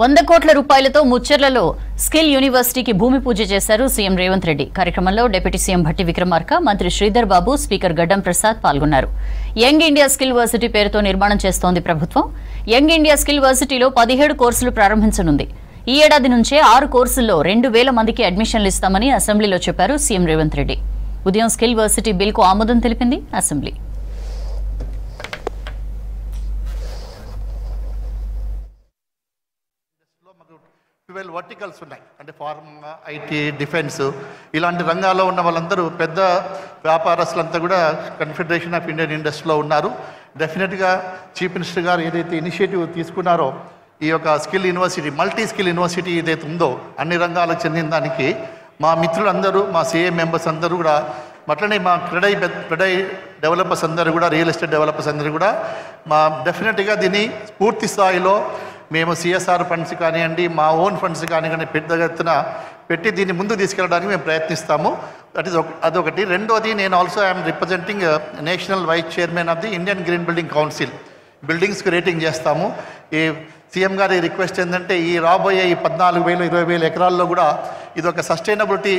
100 కోట్ల రూపాయలతో ముచ్చర్లలో స్కిల్ యూనివర్సిటీకి భూమి పూజ చేశారు సీఎం రేవంత్ రెడ్డి. కార్యక్రమంలో డిప్యూటీ సీఎం భట్టి విక్రమార్క, మంత్రి శ్రీధర్ బాబు, స్పీకర్ గడ్డం ప్రసాద్ పాల్గొన్నారు. యంగ్ ఇండియా స్కిల్ వర్సిటీ పేరుతో నిర్మాణం చేస్తోంది ప్రభుత్వం. యంగ్ ఇండియా స్కిల్ వర్సిటీలో 17 కోర్సులు ప్రారంభించనుంది. ఈ ఏడాది నుంచే 6 కోర్సుల్లో 2000 మందికి అడ్మిషన్లు ఇస్తామని అసెంబ్లీలో చెప్పారు సీఎం రేవంత్ రెడ్డి. ఉదయం స్కిల్ వర్సిటీ బిల్కు ఆమోదం తెలిపింది అసెంబ్లీ. వర్టికల్స్ ఉన్నాయి, అంటే ఫార్మా, ఐటీ, డిఫెన్స్ ఇలాంటి రంగాల్లో ఉన్న వాళ్ళందరూ పెద్ద వ్యాపారస్తులంతా కూడా కన్ఫెడరేషన్ ఆఫ్ ఇండియన్ ఇండస్ట్రీలో ఉన్నారు. డెఫినెట్గా చీఫ్ మినిస్టర్ గారు ఏదైతే ఇనిషియేటివ్ తీసుకున్నారో ఈ యొక్క skill university, multi skill university ఏదైతే ఉందో అన్ని రంగాలకు చెందిన దానికి మా మిత్రులందరూ, మా సిఏ మెంబర్స్ అందరూ కూడా, అట్లనే మా క్రెడై డెవలపర్స్ అందరూ కూడా, రియల్ ఎస్టేట్ డెవలపర్స్ అందరూ కూడా మా డెఫినెట్గా దీన్ని పూర్తి స్థాయిలో మేము సిఎస్ఆర్ ఫండ్స్ కానివ్వండి, మా ఓన్ ఫండ్స్ కానివ్వండి పెద్ద ఎత్తున పెట్టి దీన్ని ముందు తీసుకెళ్ళడానికి మేము ప్రయత్నిస్తాము. అదొకటి. రెండోది, నేను also I'm representing national vice chairman of the Indian green building council. బిల్డింగ్స్కి రేటింగ్ చేస్తాము. ఈ సీఎం గారి రిక్వెస్ట్ ఏంటంటే ఈ రాబోయే ఈ 14,000 20,000 ఎకరాల్లో కూడా ఇది ఒక సస్టైనబిలిటీ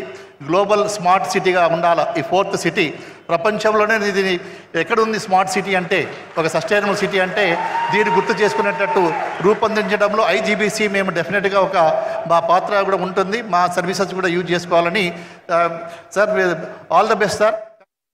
గ్లోబల్ స్మార్ట్ సిటీగా ఉండాలి. ఈ 4th సిటీ ప్రపంచంలోనే ఇది ఎక్కడుంది స్మార్ట్ సిటీ అంటే, ఒక సస్టైనబుల్ సిటీ అంటే దీన్ని గుర్తు చేసుకునేటట్టు రూపొందించడంలో ఐజీబీసీ మేము డెఫినెట్గా మా పాత్ర కూడా ఉంటుంది. మా సర్వీసెస్ కూడా యూజ్ చేసుకోవాలని. Sir, all the best sir.